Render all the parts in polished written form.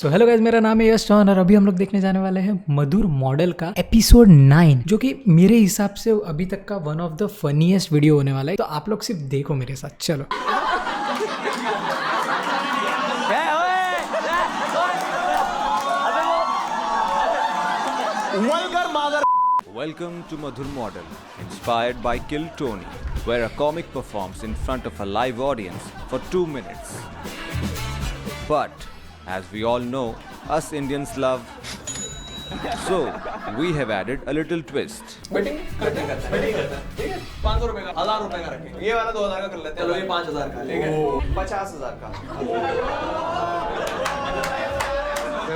तो hello guys, मेरा नाम है यश चौहान और अभी हम लोग देखने जाने वाले हैं मधुर मॉडल का एपिसोड 9, जो कि मेरे हिसाब से अभी तक का one of the funniest video होने वाला है। तो आप लोग सिर्फ देखो मेरे साथ, चलो। Welcome to Madhur Model, inspired by Kill Tony, where a comic performs in front of a live audience for 2 minutes. But, as we all know, us Indians love, so we have added a little twist. Batting करते हैं 500 रुपए का 1000 रुपए का रखें, ये वाला 2000 का कर लेते हैं, चलो ये 5000 का, ठीक है 50000 का,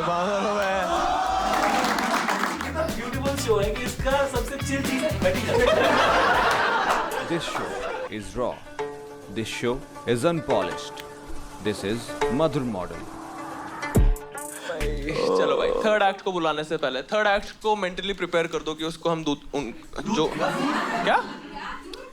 500 रुपए ब्यूटीफुल शो है कि इसका सबसे चिल चीज है betting. This show is raw. This show is unpolished. This is Madhur Model. चलो भाई, थर्ड एक्ट को बुलाने से पहले थर्ड एक्ट को मेंटली प्रिपेयर कर दो कि उसको हम जो क्या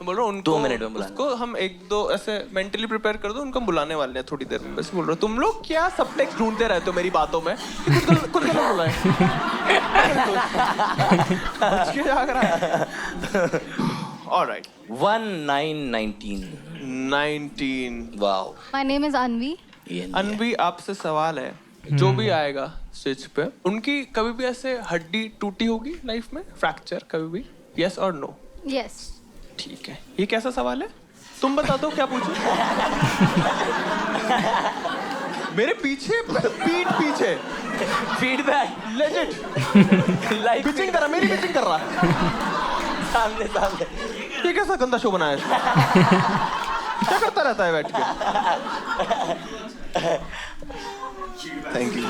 बोल रहा हूँ, उनको 2 मिनट में बुलाना, उसको हम 1-2 ऐसे मेंटली प्रिपेयर कर दो, उनको हम बुलाने वाले हैं थोड़ी देर में। बस बोल रहा हूँ, तुम लोग क्या सब टेक्स्ट ढूंढते रहते हो मेरी बातों में, कुछ गलत बोला है। जाग रहा है। Alright, 19 wow. My name is Anvi. अनवी, आपसे सवाल है, जो भी आएगा स्टेज पे उनकी कभी भी ऐसे हड्डी टूटी होगी लाइफ में, फ्रैक्चर कभी भी, यस और नो? Yes. ठीक है, ये कैसा सवाल है, तुम बता दो क्या पूछो। मेरे पीछे पीठ पीछे फीडबैक लेजिट लाइक पिचिंग कर रहा, मेरी पिचिंग कर रहा है सामने। ये कैसा गंदा शो बनाया है? क्या करता रहता है बैठ के? Thank you.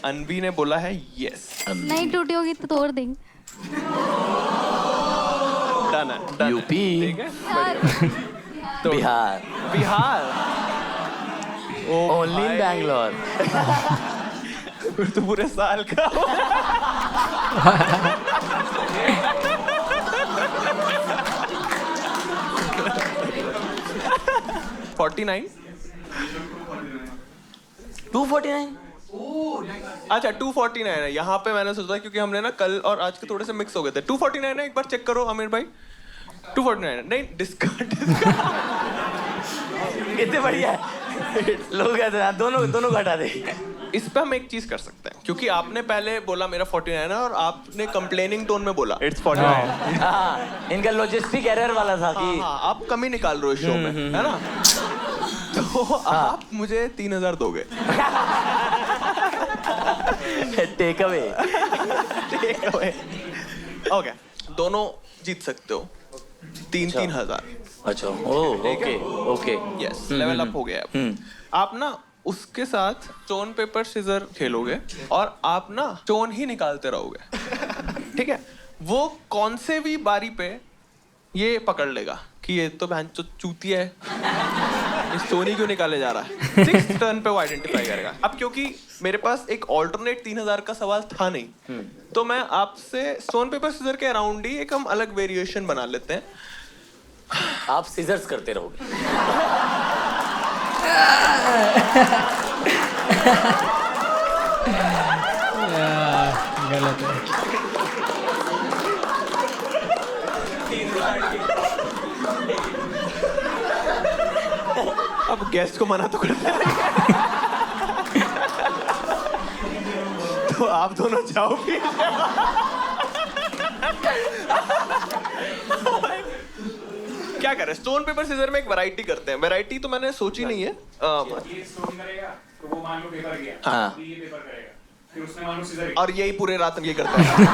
अनवी ने बोला है यस। नहीं टूटी होगी तो तोड़ देंगे। डन है, यूपी, ठीक है, यार, बिहार, ओ ओनली इन बैंगलोर। फिर तो पूरे साल का हो। अच्छा 249 है यहाँ पे। मैंने सोचा क्योंकि हमने ना कल और आज के थोड़े से मिक्स हो गए थे। 249 है, एक बार चेक करो आमिर भाई। 249 है, नहीं डिस्काउंट कितने बढ़िया है। लोग कहते हैं दोनों घटा दे। इस पे हम एक चीज कर सकते हैं, क्योंकि आपने पहले बोला मेरा 49 है और आपने कंप्लेनिंग टोन में बोला इट्स 49। हाँ, इनका लॉजिस्टिक एरर वाला था कि हाँ, आप कमी निकाल रहे हो शो में, है ना? तो आप मुझे 3000 दोगे। Take away. ओके, दोनों जीत सकते हो 3,000। अच्छा, ओके, यस, लेवल अप हो गया। आप ना उसके साथ स्टोन पेपर सीजर खेलोगे और आप ना स्टोन ही निकालते रहोगे, ठीक है? वो कौन से भी बारी पे ये पकड़ लेगा कि ये तो बहन चूतिया है, स्टोन ही क्यों निकाले जा रहा है। 6th टर्न पे वो आइडेंटिफाई करेगा। अब क्योंकि मेरे पास एक ऑल्टरनेट 3000 का सवाल था नहीं, तो मैं आपसे स्टोन पेपर सीजर के अराउंड ही एक हम अलग वेरिएशन बना लेते हैं। आप सीजर्स करते रहोगे। गलत है। अब गेस्ट को मना तो करते हैं। तो आप दोनों जाओगे। क्या करें, स्टोन पेपर सीजर में एक वैरायटी करते हैं। वैरायटी तो मैंने सोची नहीं है। ये स्टोन करेगा तो वो मान लो पेपर गया, हाँ, ये पेपर करेगा, फिर उसने मान लो सीजर, और यही पूरे रात ये करता है।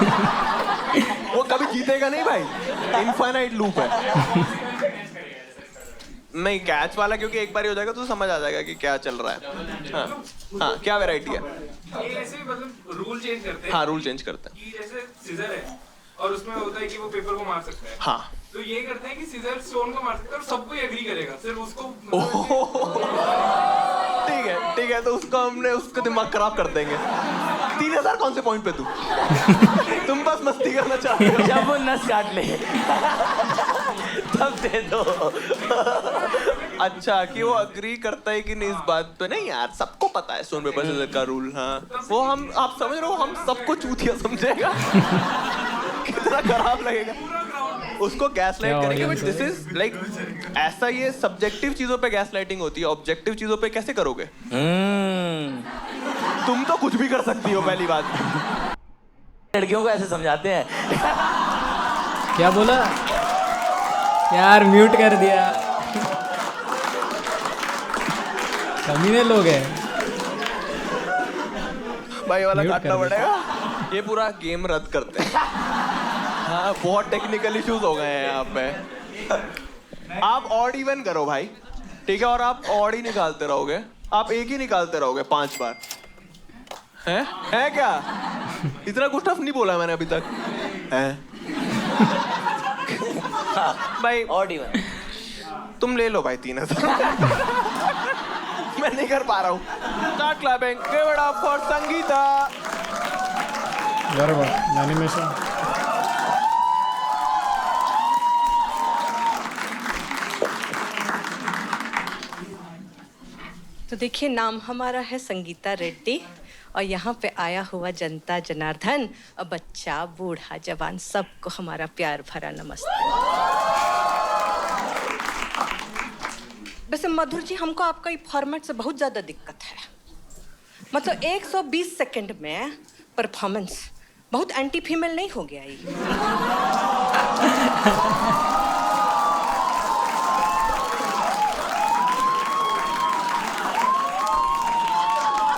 वो कभी जीतेगा नहीं भाई, इनफाइनाइट लूप है। नहीं कैच वाला, क्योंकि एक बार ही हो जाएगा तो समझ आ जाएगा कि क्या चल रहा है। हाँ हाँ, क्या वैरायटी है? ये ऐसे मतलब रूल चेंज करते हैं। हाँ, रूल चेंज करते हैं। कि जैसे सीजर है और उसमें होता है कि वो पेपर को मार सकता है। हाँ, तो ये करते हैं कि सीजर स्टोन को मार सकता है और सबको एग्री करेगा, सिर्फ उसको ठीक है, तो उसको हमने उसका दिमाग खराब कर देंगे। 3,000 कौन से पॉइंट पे तू? तुम बस मस्ती करना चाहते हो। जब वो नस काट ले तब दे दो। अच्छा कि वो अग्री करता है कि नहीं इस बात पे? नहीं यार, सबको पता है स्टोन पेपर सीजर का रूल। हाँ, वो हम, आप समझ रहे हो, हम सबको चूतिया समझेगा। कितना खराब लगेगा उसको गैसलाइट करेंगे। बट दिस इज लाइक, ऐसा ये सब्जेक्टिव चीजों पे गैसलाइटिंग होती है, ऑब्जेक्टिव चीजों पे कैसे करोगे? तुम तो कुछ भी कर सकती हो, पहली बात। लड़कियों को ऐसे समझाते हैं। क्या बोला यार? म्यूट कर दिया। कमीने लोग हैं। भाई वाला Mute काटना कर दे। पड़ेगा। ये पूरा गेम रद्द करते हैं। हाँ, बहुत टेक्निकल इश्यूज हो गए हैं यहाँ पे। आप ऑड इवन करो भाई, ठीक है? और आप ऑड ही निकालते रहोगे, आप एक ही निकालते रहोगे 5 बार। है क्या? इतना कुछ टफ नहीं बोला मैंने अभी तक। है भाई, ऑड इवन तुम ले लो भाई 3,000। मैं नहीं कर पा रहा हूँ। Start clapping, give it up for Sangeeta. Animation. तो देखिए, नाम हमारा है संगीता रेड्डी और यहाँ पे आया हुआ जनता जनार्दन, बच्चा बूढ़ा जवान, सबको हमारा प्यार भरा नमस्ते। वैसे मधुर जी, हमको आपका ये फॉर्मेट से बहुत ज़्यादा दिक्कत है। मतलब 120 सेकंड में परफॉर्मेंस बहुत एंटी फीमेल नहीं हो गया ये?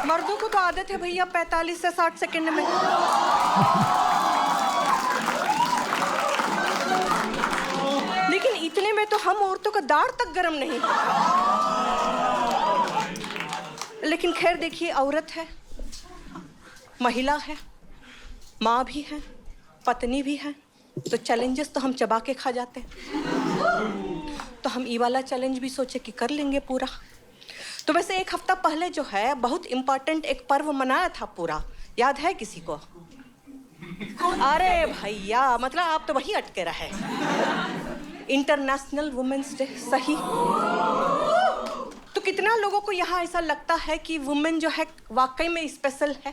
मर्दों को तो आदत है भैया 45 से 60 सेकंड में। लेकिन इतने में तो हम औरतों का दाढ़ तक गर्म नहीं होता। लेकिन खैर देखिए, औरत है, महिला है, माँ भी है, पत्नी भी है, तो चैलेंजेस तो हम चबा के खा जाते हैं। तो हम ये वाला चैलेंज भी सोचे कि कर लेंगे पूरा। तो वैसे 1 हफ्ता पहले जो है बहुत इम्पोर्टेंट एक पर्व मनाया था पूरा, याद है किसी को? अरे भैया, मतलब आप तो वही अटके रहे। इंटरनेशनल वुमेन्स डे, सही। तो कितना लोगों को यहाँ ऐसा लगता है कि वुमेन जो है वाकई में स्पेशल है?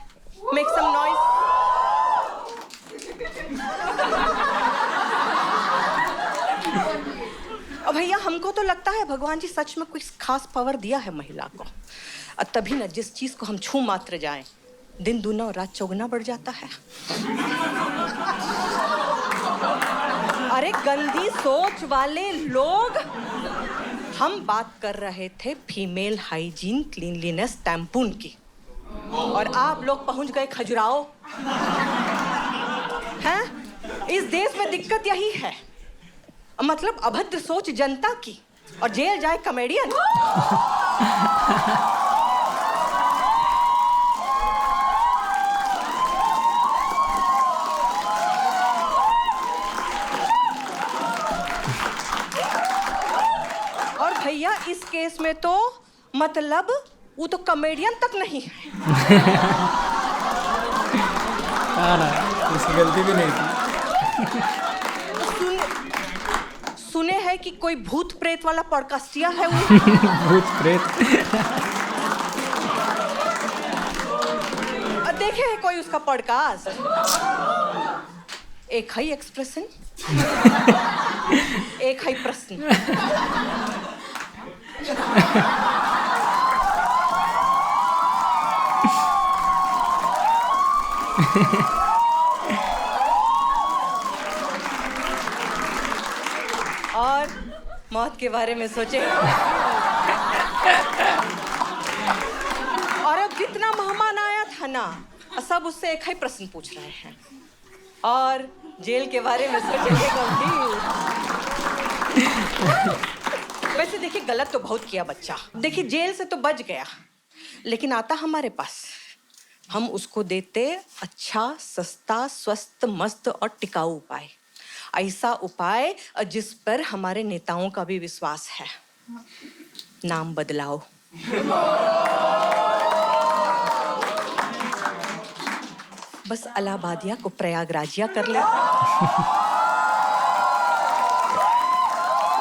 Make some noise. अब भैया, हमको तो लगता है भगवान जी सच में कोई खास पावर दिया है महिला को, और तभी ना जिस चीज को हम छू मात्र जाएं, दिन दूना और रात चौगुना बढ़ जाता है। अरे गंदी सोच वाले लोग, हम बात कर रहे थे फीमेल हाइजीन क्लीनलीनेस टैम्पून की, और आप लोग पहुंच गए खजुराहो। हैं? इस देश में दिक्कत यही है, मतलब अभद्र सोच जनता की, और जेल जाए कॉमेडियन। और भैया इस केस में तो मतलब वो तो कॉमेडियन तक नहीं है। हाँ ना, इसकी गलती भी नहीं थी। सुने हैं कि कोई भूत प्रेत वाला पॉडकास्टिया है वो। भूत प्रेत। देखे है कोई उसका पॉडकास्ट? एक है एक्सप्रेशन, एक है प्रश्न। और मौत के बारे में सोचे। और अब जितना मेहमान आया था ना, सब उससे एक ही प्रश्न पूछ रहे हैं, और जेल के बारे में सोचेंगे गंभीर। वैसे देखिए, गलत तो बहुत किया बच्चा। देखिए, जेल से तो बच गया, लेकिन आता हमारे पास, हम उसको देते अच्छा, सस्ता, स्वस्थ, मस्त और टिकाऊ उपाय। ऐसा उपाय जिस पर हमारे नेताओं का भी विश्वास है। नाम बदलाओ। बस अलाहाबादिया को प्रयागराजिया कर ले।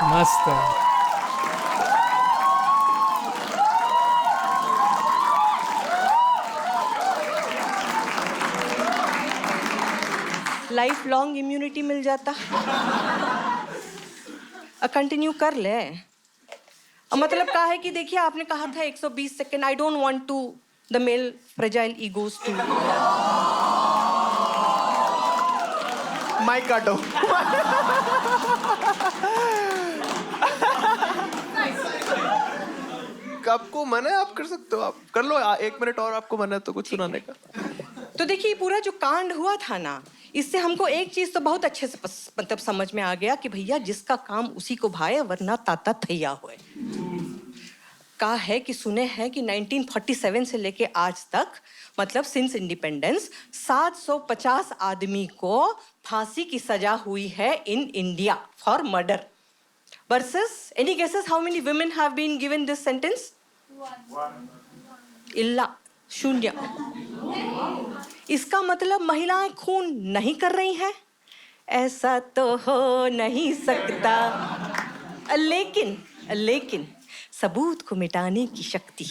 मस्त है। लाइफ लॉन्ग इम्यूनिटी मिल जाता। कंटिन्यू कर ले। मतलब कहा है कि देखिए आपने कहा था 120 second. I don't want to the male fragile egos too. Mic काटो। आपको मन है आप कर सकते हो, आप कर लो। 1 मिनट और आपको मन है तो कुछ सुनाने का। तो देखिए पूरा जो कांड हुआ था ना, इससे हमको एक चीज तो बहुत अच्छे से मतलब समझ में आ गया कि भैया जिसका काम उसी को भाए, वरना ताता थैया हुए। कहा है कि सुने हैं कि 1947 से लेके आज तक, मतलब सिंस इंडिपेंडेंस, 750 आदमी को फांसी की सजा हुई है in India for murder. Versus any guesses how many women have been given this sentence? इल्ला, शून्य। इसका मतलब महिलाएं खून नहीं कर रही हैं? ऐसा तो हो नहीं सकता। लेकिन सबूत को मिटाने की शक्ति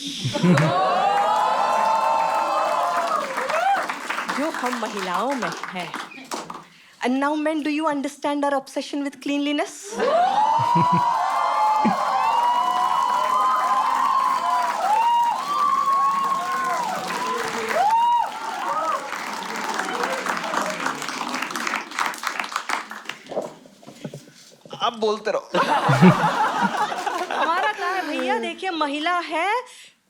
जो हम महिलाओं में है। And now men, do you understand our obsession with cleanliness? आप बोलते रहो। हमारा क्या है भैया, देखिए महिला है,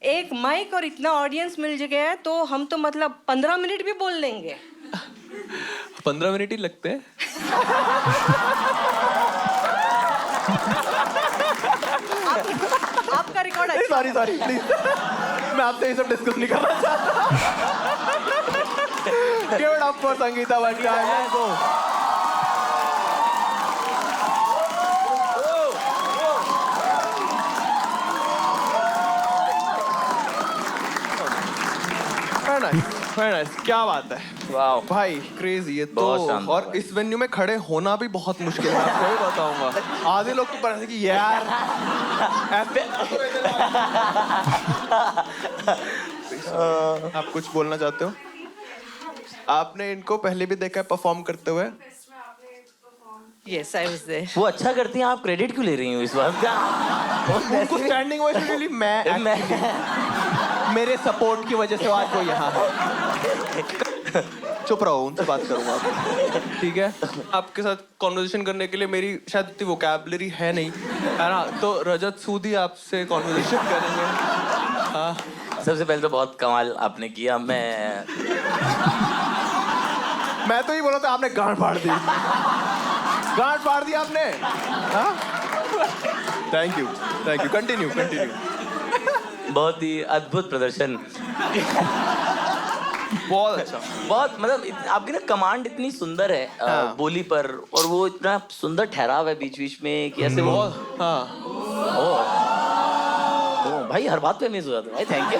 एक माइक और इतना ऑडियंस मिल गया है, तो हम तो मतलब 15 मिनट भी बोल लेंगे। 15 मिनट ही लगते हैं। आपका रिकॉर्ड अच्छा। सॉरी प्लीज, मैं आपसे ये सब डिस्कस नहीं करना चाहता। Give it up for Sangeeta Bhattacharya को। Very nice, क्या बात है। वाह भाई क्रेजी है तो। बहुत शानदार। और इस वेन्यू में खड़े होना भी बहुत मुश्किल है, आपको ही बताऊंगा। आधे लोग तो पढ़े कि यार ऐसे। आप कुछ बोलना चाहते हो? आपने इनको पहले भी देखा है परफॉर्म करते हुए? Yes, I was there. वो अच्छा करती हैं, आप क्रेडिट क्यों ले रही हो इस बात का? उनको स्टैंडिंग ओवेशन मैं मेरे सपोर्ट की वजह से आज वो यहाँ है। चुप रहो, उनसे बात करूंगा। ठीक है, आपके साथ कॉन्वर्सेशन करने के लिए मेरी शायद इतनी वोकैबुलरी है नहीं, है ना? तो रजत सूदी आपसे कॉन्वर्सेशन करेंगे। हाँ, सबसे पहले तो बहुत कमाल आपने किया। मैं तो ये बोला था, आपने गांड फाड़ दी। गांड फाड़ दी आपने। हाँ, थैंक यू, कंटिन्यू। बहुत ही अद्भुत प्रदर्शन। बहुत अच्छा। बहुत मतलब आपकी ना कमांड इतनी सुंदर है हाँ। बोली पर, और वो इतना सुंदर ठहराव है बीच बीच में कि ऐसे वो। हाँ, ओ भाई हर बात पे अमेज हो जाता है भाई, थैंक यू।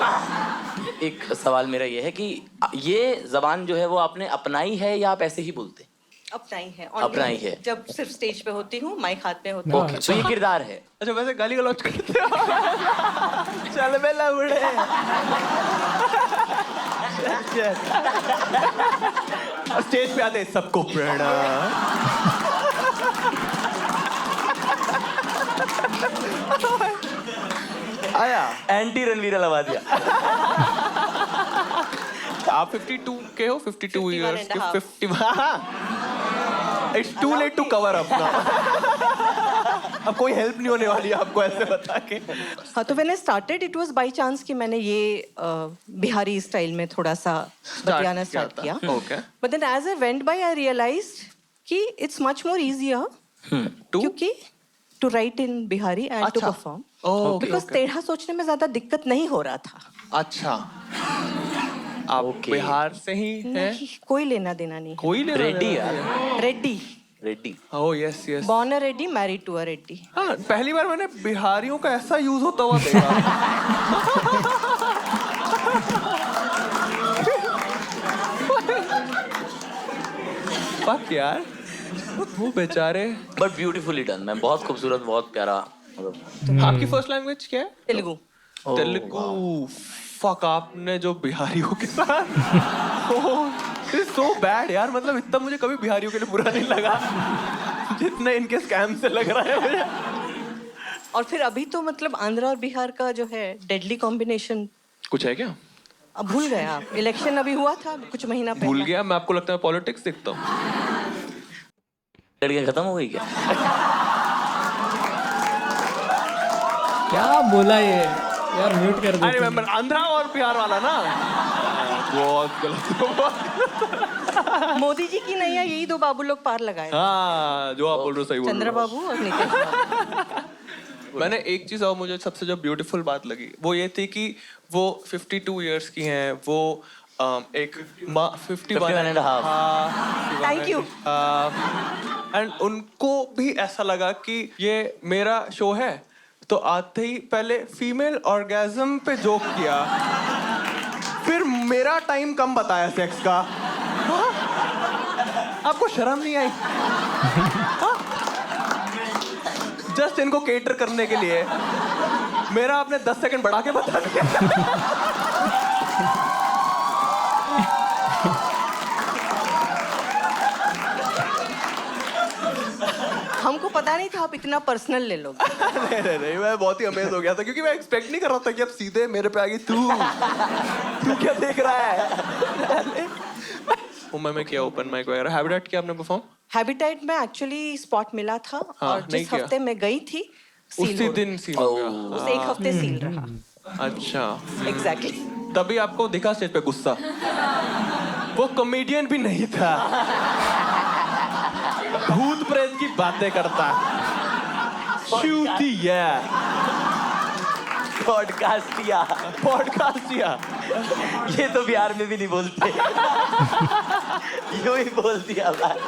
एक सवाल मेरा ये है कि ये जबान जो है वो आपने अपनाई है या आप ऐसे ही बोलते हैं? अपना ही है। अपना ही है। जब सिर्फ स्टेज पे होती हूँ, माइक हाथ में होती हाँ। हूँ। ओके, तो ये किरदार है। अच्छा वैसे गाली गलौज करते हो? चल बे लौड़े। स्टेज पे आते सबको प्रणाम। आया एंटी रणवीर अलाहाबादिया। आप 52 के हो, 52 51 इयर्स and के। a half. 50 it's too late to cover up ना। अब कोई हेल्प नहीं होने वाली आपको ऐसे बता के। हाँ, तो मैंने started, it was by chance कि मैंने ये बिहारी स्टाइल में थोड़ा सा बतियाना स्टार्ट किया। Okay. But then as I went by I realized कि इट्स मच मोर इजियर क्योंकि to write in Bihari and to अच्छा। Perform, okay, because okay. टेढ़ा सोचने में ज्यादा दिक्कत नहीं हो रहा था। अच्छा, आप ओके। बिहार से ही हैं? नहीं, कोई लेना देना नहीं। कोई ले रेड्डी यार, Reddy, Reddy. Oh yes yes. Born a Reddy, married to a Reddy. हाँ, पहली बार मैंने बिहारियों का ऐसा यूज होता हुआ देखा। फक यार, वो बेचारे। बट ब्यूटीफुली डन मैम, बहुत खूबसूरत, बहुत प्यारा। मतलब आपकी फर्स्ट लैंग्वेज क्या है? तेलुगु। तेलुगु। फक, आपने जो बिहारियों के साथ सो बैड यार, मतलब इतना मुझे कभी बिहारियों के लिए बुरा नहीं लगा जितना इनके स्कैम से लग रहा है मुझे। और फिर अभी तो मतलब आंध्रा और बिहार का जो है डेडली कॉम्बिनेशन, कुछ है क्या? अब भूल गए आप? इलेक्शन अभी हुआ था कुछ महीना पहले। भूल गया मैं, आपको लगता है पॉलिटिक्स देखता हूँ। लड़कियां खत्म हो गई क्या? क्या बोला ये यार, म्यूट कर दो। आई रिमेम्बर आंध्रा और बिहार वाला ना, बहुत गलत हुआ। मोदी जी की नैया यही दो बाबू लोग पार लगाए, हाँ, जो आप बोल रहे हो सही बोल रहे हो। चंद्रबाबू और नीतीश बाबू। मैंने एक चीज और मुझे सबसे जो ब्यूटीफुल बात लगी वो ये थी कि वो 52 इयर्स की हैं, वो एक 51 and a half. Thank you. And उनको भी ऐसा लगा कि ये मेरा शो है, तो आते ही पहले फीमेल ऑर्गेज्म पे जोक किया, फिर मेरा टाइम कम बताया सेक्स का। हाँ? आपको शर्म नहीं आई? जस्ट इनको केटर करने के लिए मेरा आपने 10 सेकंड बढ़ा के बता दिया। हमको पता नहीं था आप इतना पर्सनल ले लोगे। नहीं, मैं बहुत ही अमेज हो गया था क्योंकि मैं एक्सपेक्ट नहीं कर रहा था कि अब सीधे मेरे पे आ गई तू क्या देख रहा है। मुंबई में किया ओपन माइक वगैरह, हैबिटेट किया आपने परफॉर्म? हैबिटेट में एक्चुअली स्पॉट मिला था, हाँ, और नहीं जिस किया। हफ्ते मैं गई थी सील उसी हो गया। दिन सील हो गया। उस एक हफ्ते सील रहा। अच्छा, एग्जैक्टली। तभी आपको दिखा स्टेज पे गुस्सा। वो कॉमेडियन भी नहीं था, भूत प्रेत की बातें करता। शूटिया, पॉडकास्टिया। पॉडकास्टिया। ये तो बिहार में भी नहीं बोलते। यूं ही बोल दिया भाई।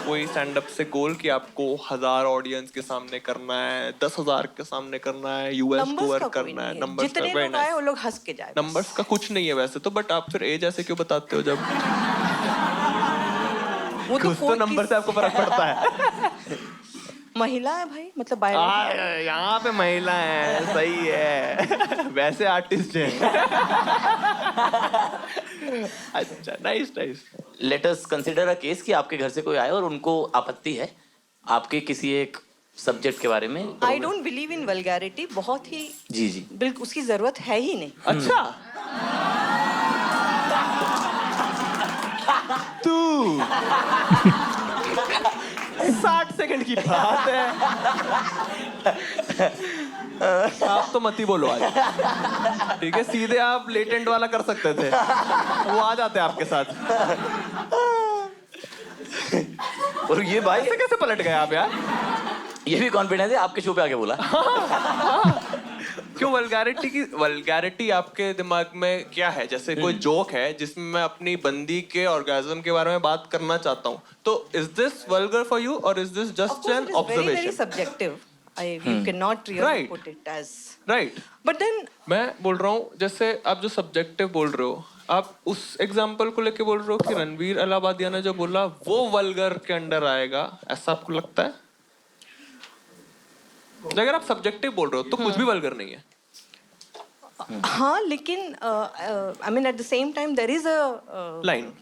कोई स्टैंड अप से गोल कि आपको 1000 ऑडियंस के सामने करना है, 10,000 के सामने करना है, यूएस नंबर्स टूर का करना है, नंबर्स जितने लोग आए वो लोग हंस के जाए। नंबर्स का कुछ नहीं है वैसे तो, बट आप फिर एज ऐसे क्यों बताते हो जब वो कुछ तो नंबर से आपको फर्क पड़ता है। महिला है भाई, मतलब बायोलॉजी। यहाँ पे महिला है, सही है। वैसे आर्टिस्ट है। अच्छा, nice nice. Let us consider a case कि आपके घर से कोई आए और उनको आपत्ति है आपके किसी एक सब्जेक्ट के बारे में। I don't believe in vulgarity, बहुत ही जी जी। बिल्कुल उसकी जरूरत है ही नहीं। अच्छा, तू 60 सेकंड की बात है। आप तो मत ही बोलो आज, ठीक है? सीधे आप लेटेंट वाला कर सकते थे, वो आ जाते आपके साथ। और ये भाई ऐसे कैसे पलट गए आप यार? ये भी कॉन्फिडेंस है, आपके शो पे आके बोला। क्यों वल्गैरिटी आपके दिमाग में क्या है? जैसे कोई जोक है जिसमें मैं अपनी बंदी के ऑर्गेज्म के बारे में बात करना चाहता हूँ, तो is this vulgar for you और is this just an very observation? subjective. You cannot really Right. put it as. Right. But then मैं बोल रहा हूँ, जैसे आप जो सब्जेक्टिव बोल रहे हो, आप उस एग्जाम्पल को लेके बोल रहे हो कि रणवीर अलाहाबादिया ने जो बोला वो वल्गर के अंडर आएगा, ऐसा आपको लगता है? अगर आप सब्जेक्टिव बोल रहे हो तो कुछ भी वल्गर नहीं है। हाँ, लेकिन I mean at the same time there is a line,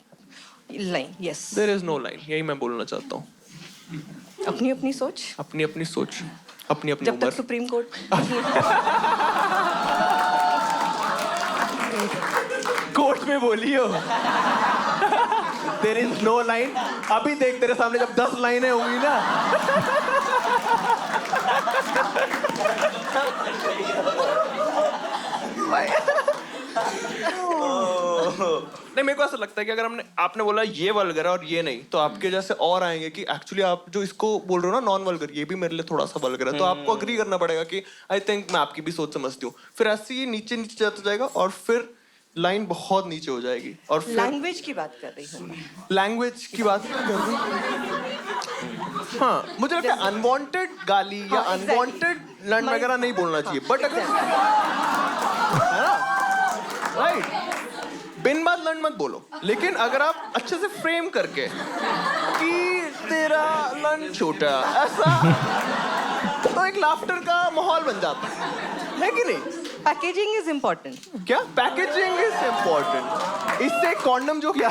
line. Yes. There is no line, यही मैं बोलना चाहता हूँ। अपनी अपनी सोच, अपनी अपनी सोच, अपनी अपनी जब उम्र। तक सुप्रीम कोर्ट कोर्ट में बोली हो देयर इज नो लाइन। अभी देख तेरे सामने जब 10 लाइनें होंगी ना, नहीं, मेरे को ऐसा लगता है कि अगर आपने बोला ये वल्गर है और ये नहीं, तो आपके जैसे और आएंगे कि एक्चुअली आप जो इसको बोल रहे हो ना नॉन वल्गर, ये भी मेरे लिए थोड़ा सा वल्गर है, तो आपको अग्री करना पड़ेगा कि आई थिंक मैं आपकी भी सोच समझती हूँ। फिर ऐसे ही नीचे नीचे जाता जाएगा और फिर लाइन बहुत नीचे हो जाएगी। और फिर लैंग्वेज की बात कर रही हूँ मैं। लैंग्वेज की बात कर रही हूँ। हाँ, मुझे लगता है अनवांटेड गाली या हाँ, exactly. अनवांटेड लैंड वगैरह नहीं बोलना चाहिए, बट अगर है ना, राइट, बिन बात लंड मत बोलो, लेकिन अगर आप अच्छे से फ्रेम करके कि तेरा लंच छूटा, ऐसा तो एक लाफ्टर का माहौल बन जाता है कि नहीं? Packaging is important. क्या पैकेजिंग इज इम्पोर्टेंट? इससे कॉन्डम जो क्या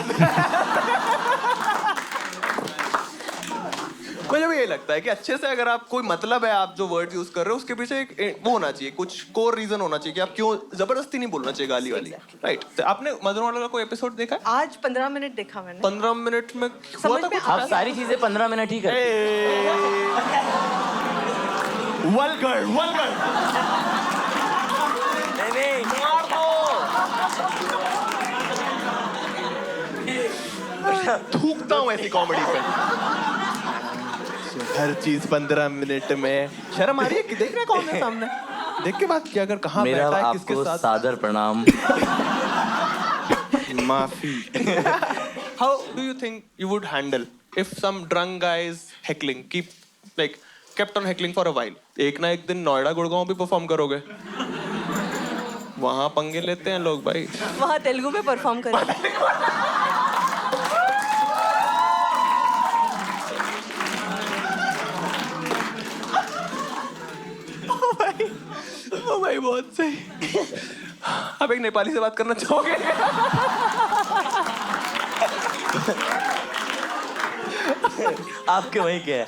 मुझे भी ये लगता है कि अच्छे से अगर आप कोई मतलब है, आप जो वर्ड यूज कर रहे हो उसके पीछे एक वो होना चाहिए, कुछ कोर रीजन होना चाहिए कि आप क्यों, जबरदस्ती नहीं बोलना चाहिए गाली वाली, राइट? तो आपने मदर मॉडल का कोई एपिसोड देखा है? आज 15 मिनट देखा मैंने। 15 मिनट में हुआ समझ था में कुछ? आप सारी चीजें 15 मिनट ही करते वल्गर वल्गर नहीं मार दो। थूकता हूँ ऐसी कॉमेडी पे। हर चीज 15 मिनट में। शर्म आ रही है कि देख रहे कौन है सामने? देख के बात किया अगर कहाँ मेरा बैठा है किसके आपको साथ। सादर प्रणाम। माफी। How do you think you would handle if some drunk guy is heckling, kept on heckling for a while? एक ना एक दिन नोएडा गुड़गांव भी परफॉर्म करोगे, वहाँ पंगे लेते हैं लोग भाई। वहाँ तेलुगु में परफॉर्म करें। ओ भाई बहुत सही। आप एक नेपाली से बात करना चाहोगे? आपके वही क्या है?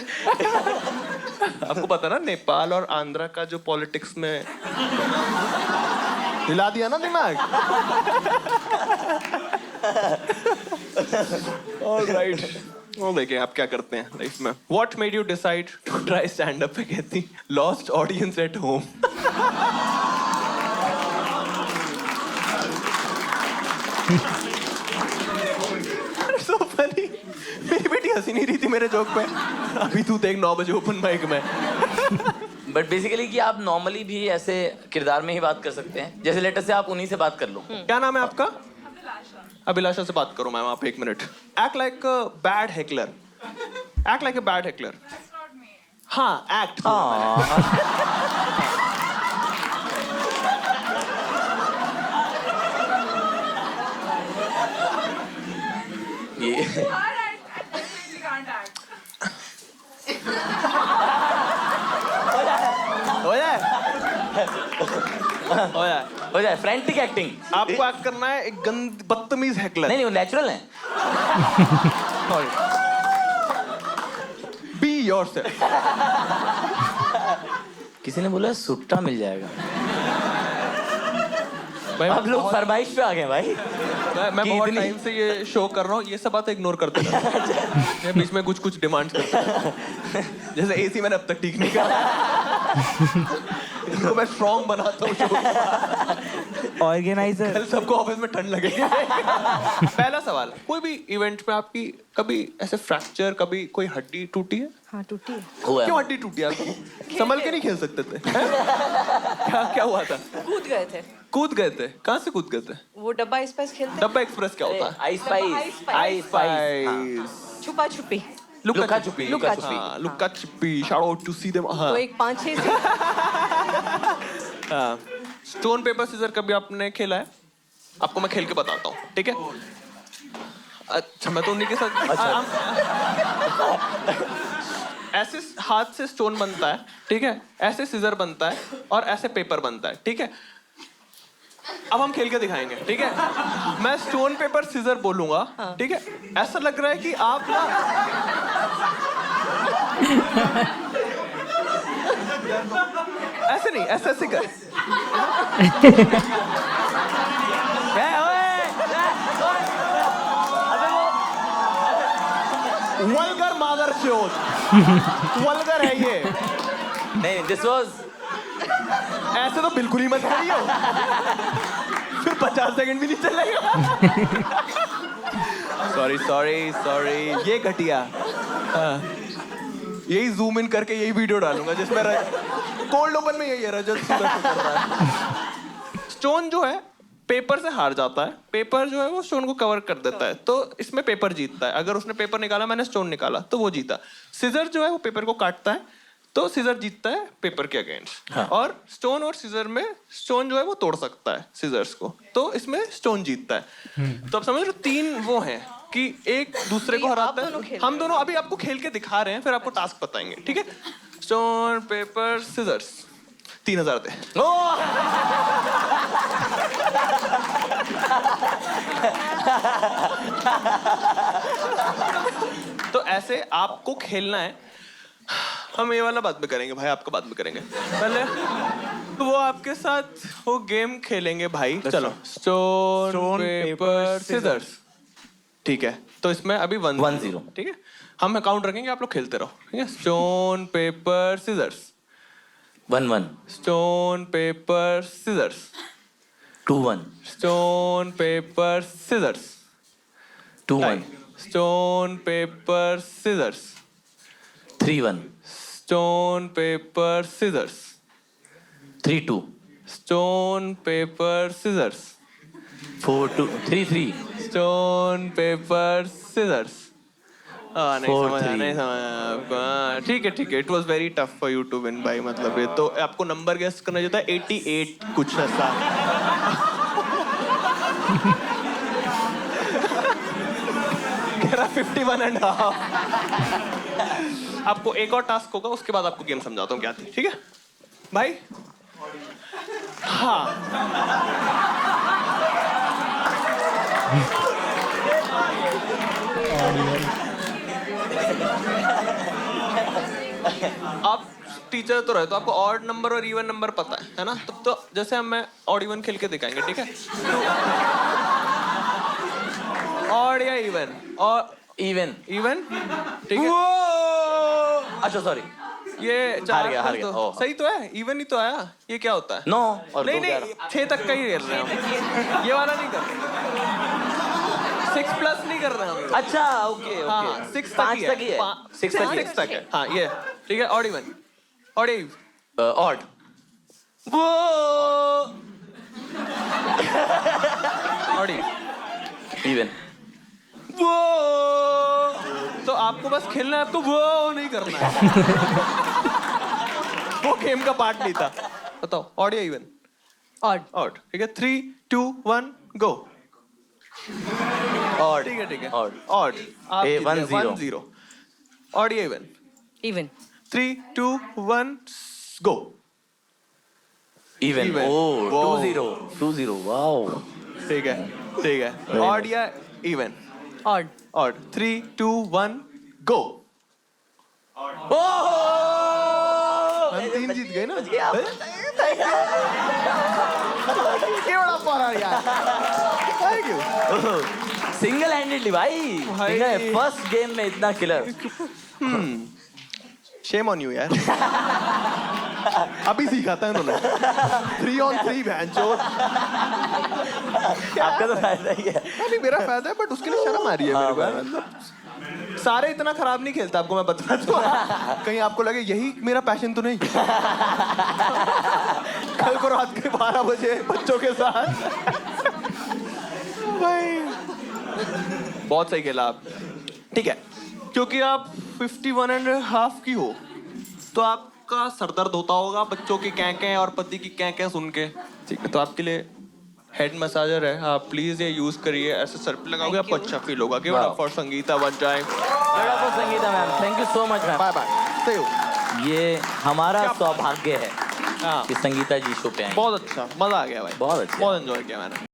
आपको पता ना नेपाल और आंध्रा का जो पॉलिटिक्स में हिला दिया ना दिमाग। ऑलराइट, वो देखिए आप क्या करते हैं लाइफ में। What made you decide to try stand up पे कहती lost audience at home? So funny. मेरी बेटी हंसी नहीं रही थी मेरे जोक पे। अभी तू देख 9 बजे ओपन माइक में। बट बेसिकली कि आप नॉर्मली भी ऐसे किरदार में ही बात कर सकते हैं, जैसे लेटर से आप उन्हीं से बात कर लो। क्या नाम है आपका? अभिलाषा से बात करो मैम आप 1 minute. Act like a bad heckler. Act like a bad heckler. हाँ, act. ये हो जाए? हो जाए। हो जाए फ्रैंटिक एक्टिंग। आपको एक्ट करना है एक बदतमीज हेकलर। नहीं वो नेचुरल है। Be yourself. किसी ने बोला सुट्टा मिल जाएगा। भाई आप लोग फरमाइश पे आ गए भाई। मैं बहुत टाइम से ये शो कर रहा हूँ, ये सब बातें इग्नोर करते हैं। ये बीच में कुछ डिमांड करते हैं। जैसे एसी मैंने अब तक ठीक नहीं करा। इनको मैं स्ट्रॉन्ग बनाता हूँ। ऑर्गेनाइजर। कल सबको ऑफिस में ठंड लगेगी। पहला सवाल, कोई भी इवेंट में आपकी कभी ऐसे फ्रैक्चर, कभी कोई हड्डी टूटी है? हाँ टूटी है। क्यों हड्डी टूटी आपकी? संभल के नहीं खेल सकते थे? क्या हुआ था? कूद गए थे? कहाँ से कूद गए थे? वो डब्बा एक्सप्रेस खेलते। डब्बा एक्सप्रेस क्या होता है? Ice Spice. Ice Spice. छुपा छुपी। लुक्का छुपी। लुक्का छुपी। हाँ, लुक्का छुपी। Shout out to see them. हाँ। वो एक 5-6 से। हाँ। स्टोन पेपर सीजर कभी आपने खेला है? आपको मैं खेल के बताता हूँ, ठीक है? अच्छा मैं तो उन्हीं के साथ। अच्छा। ऐसे हाथ से स्टोन बनता है, ठीक है? ऐसे सीजर बनता है और ऐसे पेपर बनता है, ठीक है? अब हम खेल के दिखाएंगे, ठीक है? मैं स्टोन पेपर सीजर बोलूंगा, ठीक है? ऐसा लग रहा है कि आप ना ऐसे नहीं, ऐसे ऐसे कर। वल्गर मादर चोद। वल्गर है ये। नहीं दिस वाज ऐसे तो बिल्कुल ही मत करिए। फिर 50 सेकंड भी नहीं चलेगा। सॉरी ये घटिया। यही जूम इन करके यही वीडियो डालूंगा जिसमें कोल्ड ओपन में यही है रजत सुंदर कर रहा है। स्टोन जो है पेपर से हार जाता है, पेपर जो है वो स्टोन को कवर कर देता है, तो इसमें पेपर जीतता है। अगर उसने पेपर निकाला, मैंने स्टोन निकाला, तो वो जीता। सीजर जो है वो पेपर को काटता है, तो सीजर जीतता है पेपर के अगेंस्ट। हाँ। और स्टोन और सीजर में स्टोन जो है वो तोड़ सकता है सीजर्स को, तो इसमें स्टोन जीतता है। तो आप समझ रहे हो, 3 वो हैं कि एक दूसरे को तो ये आप हराता दोनों है। खेल हम दोनों अभी आपको खेल के दिखा रहे हैं, फिर आपको टास्क बताएंगे, ठीक है? Stone paper scissors. 3000 दे। तो ऐसे आपको खेलना है। हम ये वाला बाद में करेंगे भाई, आपका बाद में करेंगे पहले। तो वो आपके साथ वो गेम खेलेंगे भाई। चलो स्टोन पेपर सीजर्स, ठीक है? तो इसमें अभी 1-0, ठीक है? हम काउंट रखेंगे, आप लोग खेलते रहो, ठीक है? Stone paper scissors. 1-1, stone paper scissors. 2-1, stone paper scissors. 2-1, stone paper scissors. 3-1, stone paper scissors. 3-2, stone paper scissors. 4-2, 3-3, stone paper scissors. नहीं 4-3. समझ नहीं समझ आपको। ठीक है ठीक है, it was very tough for you to win भाई। मतलब ये तो आपको नंबर गेस करना चाहिए था, 88 कुछ ऐसा। कह रहा 51.5। आपको एक और टास्क होगा, उसके बाद आपको गेम समझाता हूँ क्या थी, ठीक है भाई? हाँ आप टीचर तो रहे, तो आपको ऑड नंबर और इवन नंबर पता है ना? तो जैसे हम मैं ऑड इवन खेल के दिखाएंगे, ठीक है? ऑड या इवन? और इवन। इवन, ठीक है? अच्छा सॉरी, ये हार गया, तो ओह। सही तो है, इवन ही तो आया। ये क्या होता है? 9 और नहीं 2 नहीं, 11। 6 तक का ही खेल रहे हैं हम। ये वाला नहीं कर रहे, 6 प्लस नहीं कर रहे हम। अच्छा ओके हाँ, ओके, 6 5 तक ही है, 6 तक ही 6 तक है। हाँ ये ठीक है, ऑड इवन, ऑड इव, है। ऑड, वो ऑड इव, इवन। वो। तो आपको बस खेलना है, आपको वो नहीं करना है। वो गेम का पार्ट नहीं था। बताओ ऑड या इवन? ऑड। ऑड, ठीक है? 3 2 1 गो। ऑड, ठीक है ठीक है, ऑड, ऑड। आप ए, जीत गए, 1-0. 1-0। ऑड या इवन? इवन। 3 2 1 गो। इवन। Even. ओ Wow. 2-0, वाओ। ठीक है ठीक है, ऑड या इवन? ऑड। ऑड। 3 2 1 गो। हम 3 जीत गए ना? क्या बड़ा पारा यार। Thank you. सिंगल हैंडेडली भाई, भाई। फर्स्ट गेम में इतना किलर। शेम ऑन यू यार। अभी सीखा था इन्होंने। 3 on 3 भैंचोद। आपका तो फायदा ही है। नहीं मेरा फायदा है, बट उसके लिए शर्म आ रही है मेरे को यार। मतलब सारे इतना खराब नहीं खेलता, आपको मैं बता दूं। कहीं आपको लगे यही मेरा पैशन तो नहीं। कल को रात के 12 बजे बच्चों के साथ। भाई बहुत सही खेला आप, ठीक है? क्योंकि आप 51.5 की हो, तो आपका सरदर्द होता होगा बच्चों की कैं और पति की कैं सुन के, ठीक है? तो आपके लिए हेड मसाजर है, आप प्लीज ये यूज करिए। ऐसे सर पे लगाओगे आपको अच्छा फील होगा। Give it up for Sangeeta one time. Sangeeta ma'am, thank you so much ma'am. Bye bye, see you. ये हमारा सौभाग्य है हाँ कि संगीता जी शो पे आए। बहुत अच्छा, मजा आ गया भाई, बहुत अच्छा। बहुत एंजॉय किया मैंने।